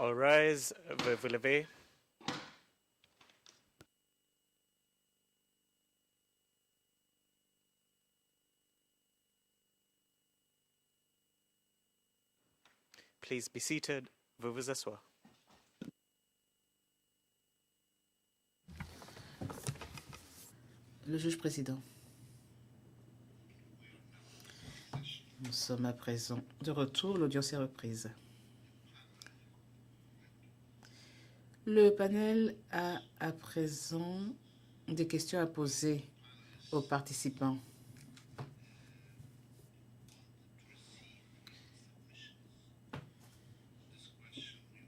All rise. Veuillez vous lever. Please be seated. Veuillez vous asseoir. Le juge président. Nous sommes à présent de retour. L'audience est reprise. Le panel a à présent des questions à poser aux participants.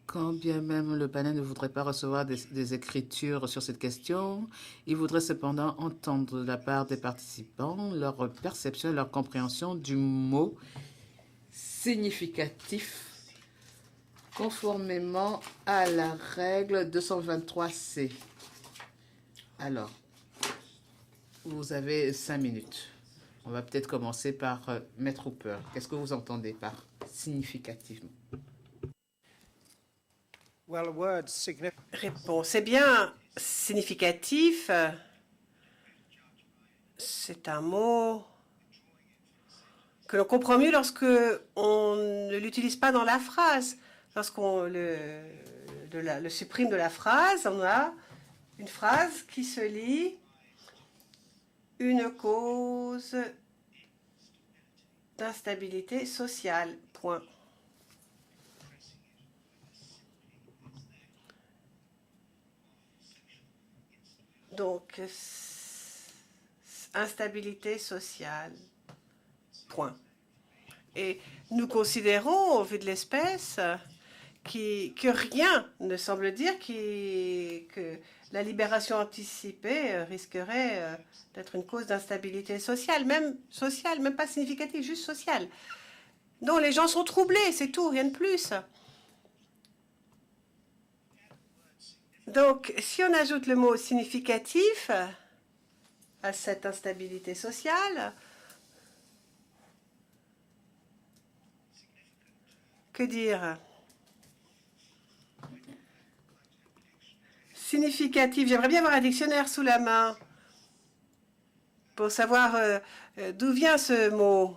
Quand bien même le panel ne voudrait pas recevoir des écritures sur cette question, il voudrait cependant entendre de la part des participants leur perception, leur compréhension du mot significatif conformément à la règle 223C. Alors, vous avez 5 minutes. On va peut-être commencer par Maître Hooper. Qu'est-ce que vous entendez par significativement? Réponse. Eh bien, significatif, c'est un mot que l'on comprend mieux lorsque on ne l'utilise pas dans la phrase. Lorsqu'on le supprime de la phrase, on a une phrase qui se lit « une cause d'instabilité sociale ». Point. Donc, instabilité sociale. Point. Et nous considérons, au vu de l'espèce, que rien ne semble dire que la libération anticipée risquerait d'être une cause d'instabilité sociale, même pas significative, juste sociale. Non, les gens sont troublés, c'est tout, rien de plus. Donc, si on ajoute le mot significatif à cette instabilité sociale, que dire? Significatif, j'aimerais bien avoir un dictionnaire sous la main pour savoir d'où vient ce mot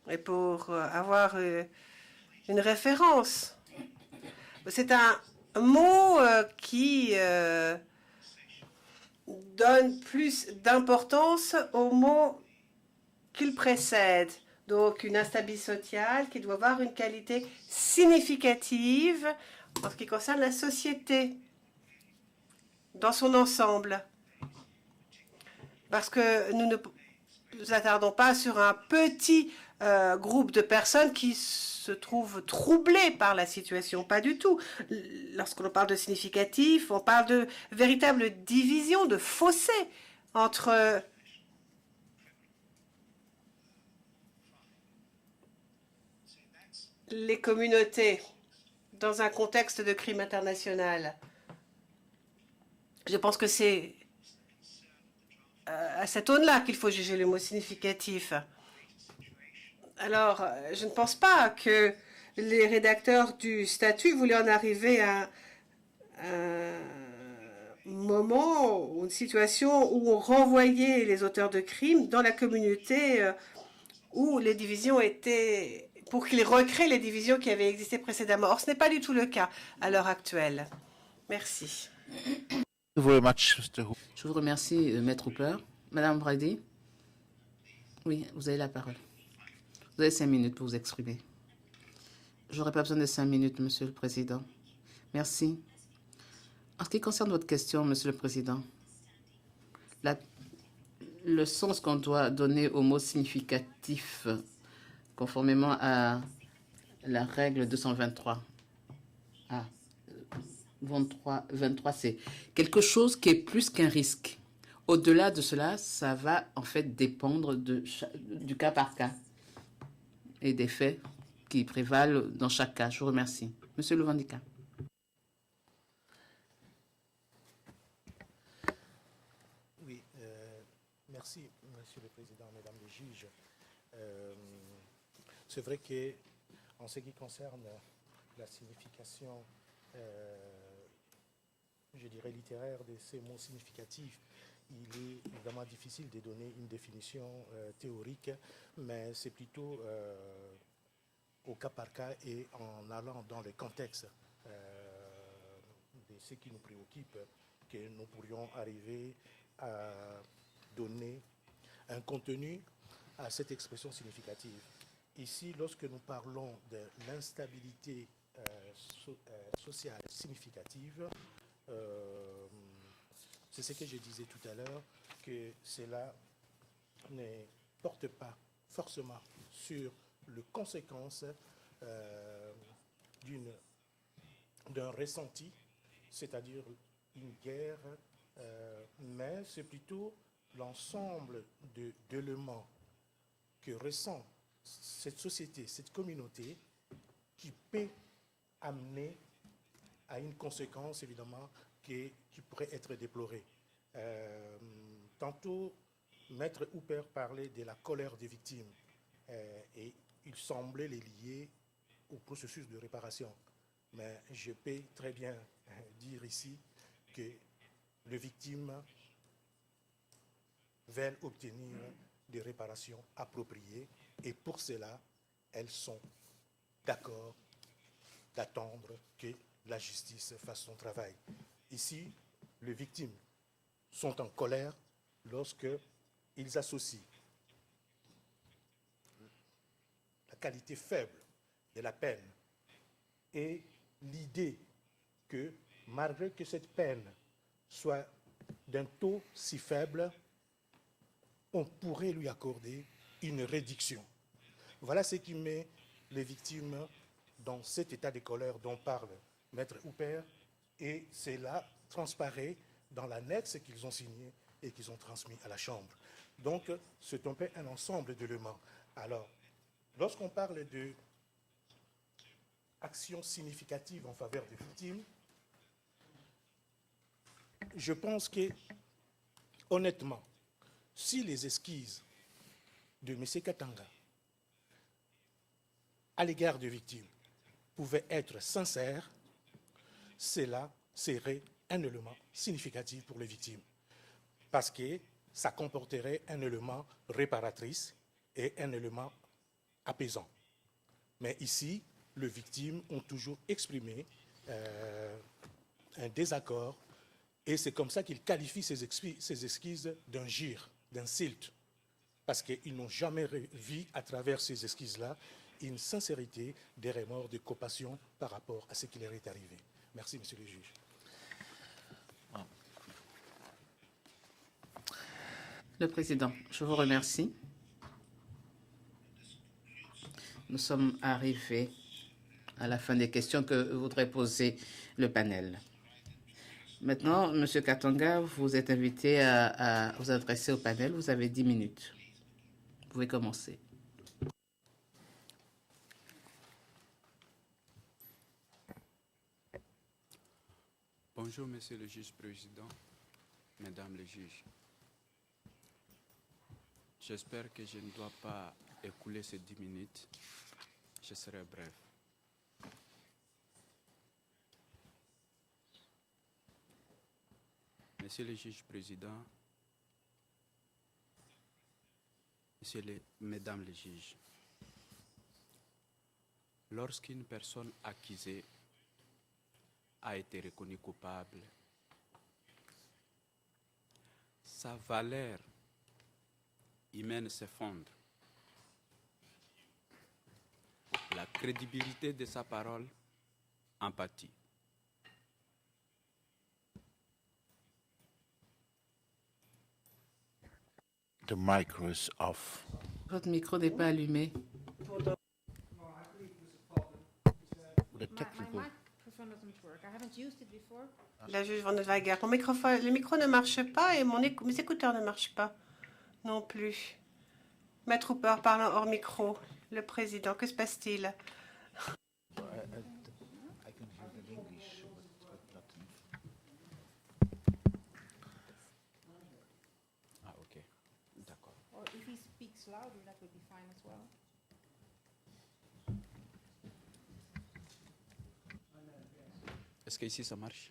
et pour avoir une référence. C'est un mot qui donne plus d'importance au mot qu'il précède. Donc, une instabilité sociale qui doit avoir une qualité significative en ce qui concerne la société dans son ensemble. Parce que nous ne nous attardons pas sur un petit groupe de personnes qui se trouvent troublées par la situation. Pas du tout. Lorsqu'on parle de significatif, on parle de véritable division, de fossé entre les communautés dans un contexte de crime international. Je pense que c'est à cette aune-là qu'il faut juger le mot significatif. Alors, je ne pense pas que les rédacteurs du statut voulaient en arriver à un moment ou une situation où on renvoyait les auteurs de crimes dans la communauté où les divisions étaient... pour qu'ils recréent les divisions qui avaient existé précédemment. Or, ce n'est pas du tout le cas à l'heure actuelle. Merci. Je vous remercie, Maître Hooper. Madame Brady? Oui, vous avez la parole. Vous avez 5 minutes pour vous exprimer. Je n'aurai pas besoin de 5 minutes, Monsieur le Président. Merci. En ce qui concerne votre question, Monsieur le Président, le sens qu'on doit donner au mot significatif, conformément à la règle 223, 23, c'est quelque chose qui est plus qu'un risque. Au-delà de cela, ça va en fait dépendre du cas par cas et des faits qui prévalent dans chaque cas. Je vous remercie. Monsieur Levendica. Oui, merci, Monsieur le Président, Mesdames les juges. C'est vrai qu'en ce qui concerne la signification, je dirais, littéraire de ces mots significatifs, il est évidemment difficile de donner une définition théorique, mais c'est plutôt au cas par cas et en allant dans le contexte de ce qui nous préoccupe que nous pourrions arriver à donner un contenu à cette expression significative. Ici, lorsque nous parlons de l'instabilité sociale significative, c'est ce que je disais tout à l'heure, que cela ne porte pas forcément sur les conséquences d'un ressenti, c'est-à-dire une guerre, mais c'est plutôt l'ensemble d'éléments que ressent cette société, cette communauté, qui peut amener à une conséquence, évidemment, qui pourrait être déplorée. Tantôt, Maître Hooper parlait de la colère des victimes, et il semblait les lier au processus de réparation. Mais je peux très bien dire ici que les victimes veulent obtenir des réparations appropriées, et pour cela, elles sont d'accord d'attendre que la justice fasse son travail. Ici, les victimes sont en colère lorsqu'ils associent la qualité faible de la peine et l'idée que, malgré que cette peine soit d'un taux si faible, on pourrait lui accorder une réduction. Voilà ce qui met les victimes dans cet état de colère dont parle Maître Hooper, et cela transparaît dans l'annexe qu'ils ont signé et qu'ils ont transmis à la Chambre. Donc, c'est un peu un ensemble d'éléments. Alors, lorsqu'on parle de actions significatives en faveur des victimes, je pense que, honnêtement, si les esquisses de M. Katanga à l'égard des victimes pouvaient être sincères, cela serait un élément significatif pour les victimes, parce que ça comporterait un élément réparatrice et un élément apaisant. Mais ici, les victimes ont toujours exprimé un désaccord, et c'est comme ça qu'ils qualifient ces esquisses d'un gire, d'un silt, parce qu'ils n'ont jamais vu à travers ces esquisses-là une sincérité, des remords, de compassion par rapport à ce qui leur est arrivé. Merci, Monsieur le juge. Le Président, je vous remercie. Nous sommes arrivés à la fin des questions que voudrait poser le panel. Maintenant, M. Katanga, vous êtes invité à vous adresser au panel. Vous avez 10 minutes. Vous pouvez commencer. Bonjour, Monsieur le juge-président, Mesdames les juges. J'espère que je ne dois pas écouler ces 10 minutes. Je serai bref. Monsieur le juge-président, Mesdames les juges, lorsqu'une personne accusée a été reconnue coupable, sa valeur humaine s'effondre. La crédibilité de sa parole en pâtit. The micro is off. Votre micro n'est pas allumé. The technical. La juge Van de Weyer, le micro ne marche pas et mes écouteurs ne marchent pas non plus. Maître Hooper parlant hors micro. Le président, que se passe-t-il? I can hear it in English, but not in. Ah, ok. D'accord. Or if he speaks louder, that would be fine as well. Est-ce qu'ici ça marche?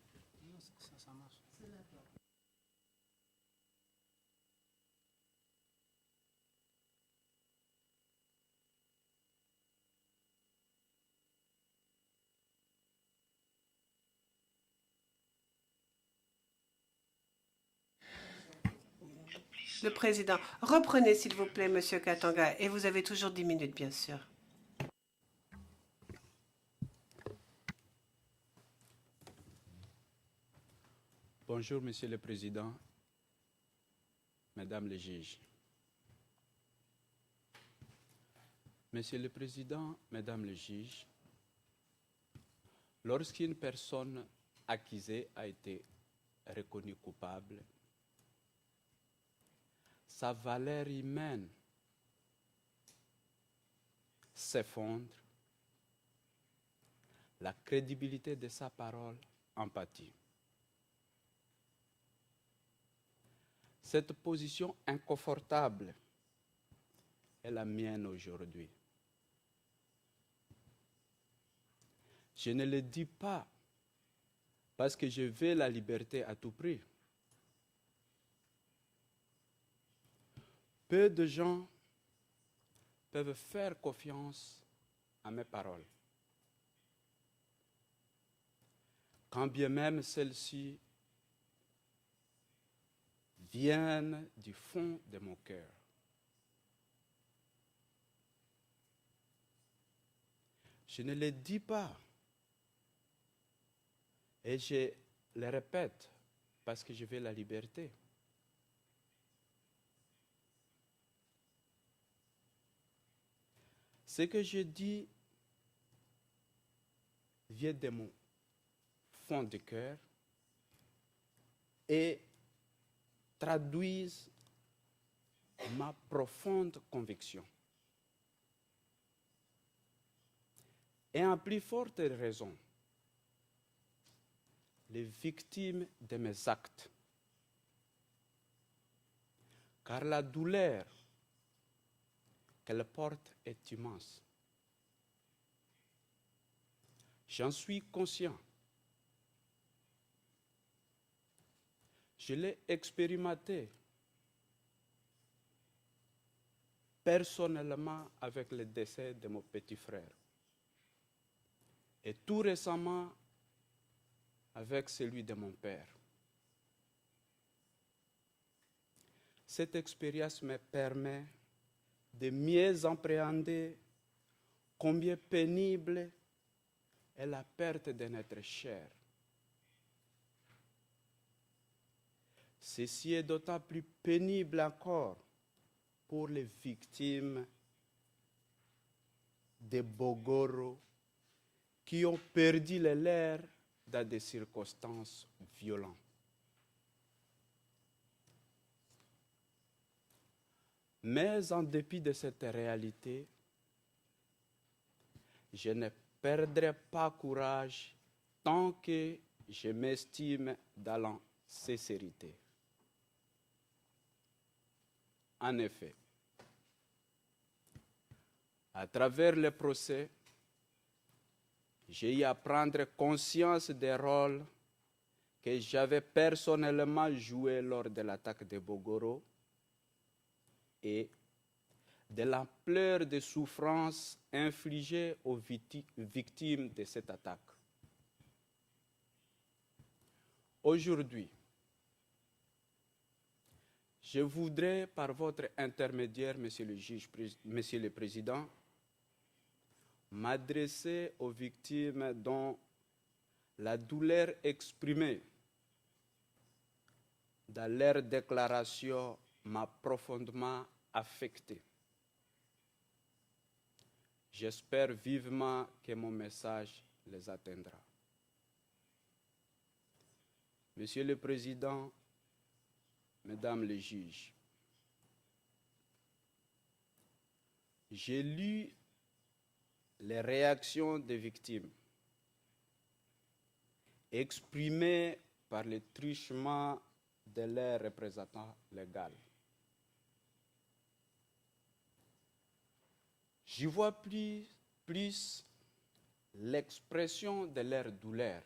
Le président. Reprenez, s'il vous plaît, Monsieur Katanga. Et vous avez toujours 10 minutes, bien sûr. Bonjour, Monsieur le Président, Mesdames les juges. Monsieur le Président, Mesdames les juges, lorsqu'une personne accusée a été reconnue coupable, sa valeur humaine s'effondre, la crédibilité de sa parole en pâtit. Cette position inconfortable est la mienne aujourd'hui. Je ne le dis pas parce que je veux la liberté à tout prix. Peu de gens peuvent faire confiance à mes paroles, quand bien même celles-ci viennent du fond de mon cœur. Je ne le dis pas et je le répète parce que je veux la liberté. Ce que je dis vient de mon fond de cœur et traduisent ma profonde conviction. Et en plus forte raison, les victimes de mes actes. Car la douleur qu'elle porte est immense. J'en suis conscient. Je l'ai expérimenté personnellement avec le décès de mon petit frère. Et tout récemment avec celui de mon père. Cette expérience me permet de mieux appréhender combien pénible est la perte de notre chair. Ceci est d'autant plus pénible encore pour les victimes de Bogoro qui ont perdu les leurs dans des circonstances violentes. Mais en dépit de cette réalité, je ne perdrai pas courage tant que je m'estime dans la sincérité. En effet, à travers le procès, j'ai eu à prendre conscience des rôles que j'avais personnellement joués lors de l'attaque de Bogoro et de l'ampleur des souffrances infligées aux victimes de cette attaque. Aujourd'hui, je voudrais, par votre intermédiaire, Monsieur le juge, Monsieur le Président, m'adresser aux victimes dont la douleur exprimée dans leur déclaration m'a profondément affecté. J'espère vivement que mon message les atteindra. Monsieur le Président, Mesdames les juges, j'ai lu les réactions des victimes exprimées par le truchement de leurs représentants légaux. J'y vois plus l'expression de leur douleur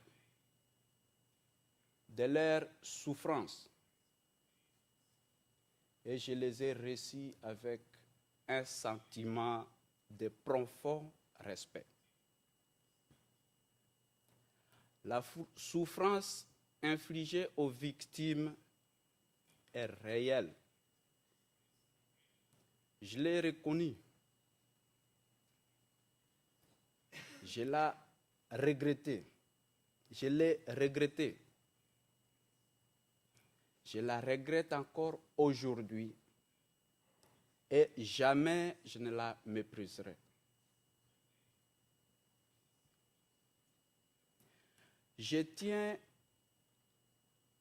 de leurs souffrances. Et je les ai reçus avec un sentiment de profond respect. La souffrance infligée aux victimes est réelle. Je l'ai reconnue. Je l'ai regretté. Je l'ai regretté. Je la regrette encore aujourd'hui et jamais je ne la mépriserai. Je tiens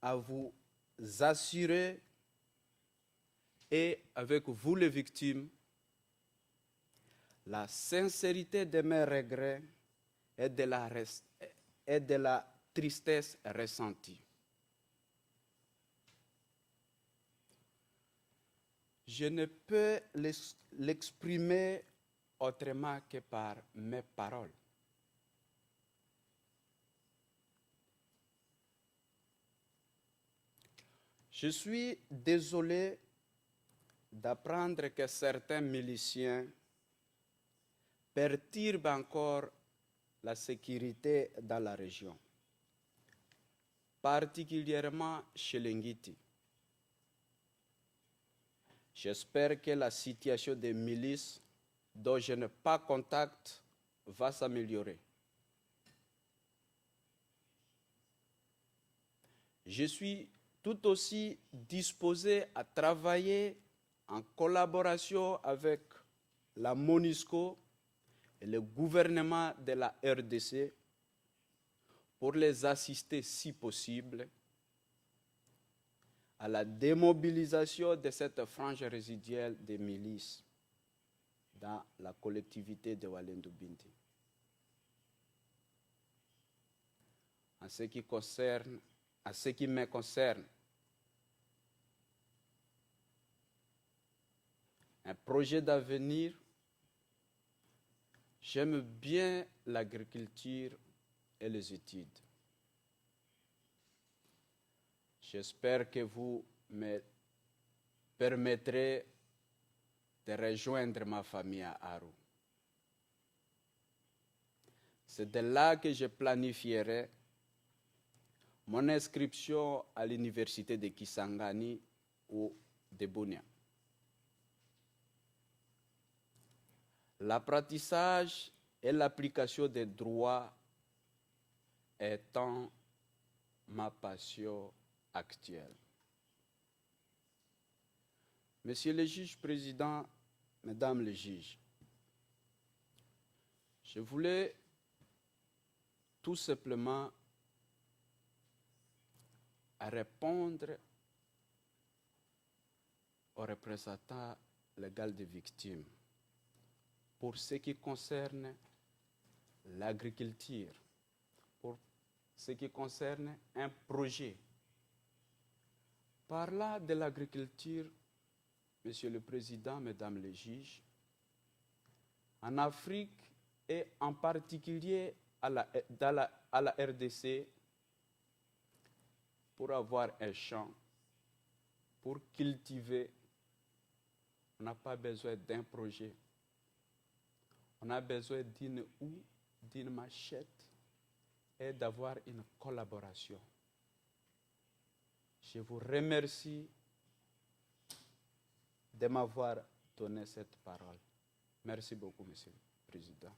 à vous assurer et avec vous les victimes la sincérité de mes regrets et de la tristesse ressentie. Je ne peux l'exprimer autrement que par mes paroles. Je suis désolé d'apprendre que certains miliciens perturbent encore la sécurité dans la région, particulièrement chez les Ngiti. J'espère que la situation des milices dont je n'ai pas contact va s'améliorer. Je suis tout aussi disposé à travailler en collaboration avec la MONUSCO et le gouvernement de la RDC pour les assister si possible à la démobilisation de cette frange résiduelle des milices dans la collectivité de Walendu Bindi. En ce qui me concerne, un projet d'avenir, j'aime bien l'agriculture et les études. J'espère que vous me permettrez de rejoindre ma famille à Aru. C'est de là que je planifierai mon inscription à l'université de Kisangani ou de Bunia. L'apprentissage et l'application des droits étant ma passion actuelle. Monsieur le juge président, mesdames les juges, je voulais tout simplement répondre aux représentants légaux des victimes pour ce qui concerne l'agriculture, pour ce qui concerne un projet. Parlant de l'agriculture, Monsieur le Président, Mesdames les juges, en Afrique et en particulier à la RDC, pour avoir un champ, pour cultiver, on n'a pas besoin d'un projet. On a besoin d'une houe, d'une machette et d'avoir une collaboration. Je vous remercie de m'avoir donné cette parole. Merci beaucoup, Monsieur le Président,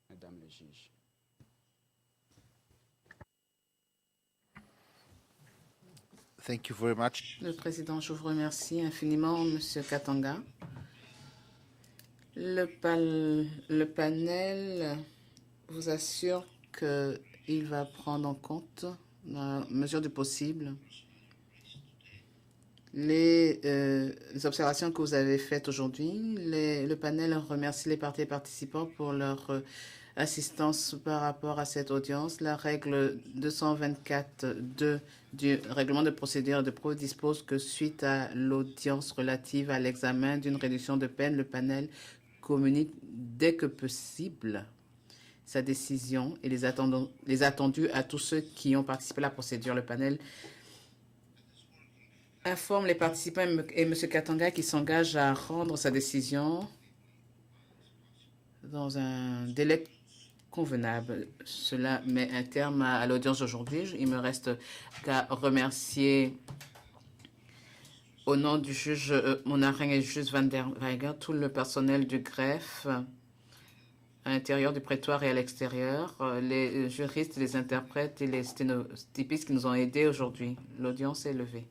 Mesdames les juges. Thank you very much. Le Président, je vous remercie infiniment, Monsieur Katanga. Le panel vous assure qu'il va prendre en compte, dans la mesure du possible, les observations que vous avez faites aujourd'hui. Le panel remercie les parties participants pour leur assistance par rapport à cette audience. La règle 224.2 du règlement de procédure de preuve dispose que suite à l'audience relative à l'examen d'une réduction de peine, le panel communique dès que possible sa décision et les attendus à tous ceux qui ont participé à la procédure. Le panel informe les participants et M. Katanga qui s'engage à rendre sa décision dans un délai convenable. Cela met un terme à l'audience d'aujourd'hui. Il me reste qu'à remercier au nom du juge Monareng et du juge Van der Weiger tout le personnel du greffe à l'intérieur du prétoire et à l'extérieur, les juristes, les interprètes et les sténotypistes qui nous ont aidés aujourd'hui. L'audience est levée.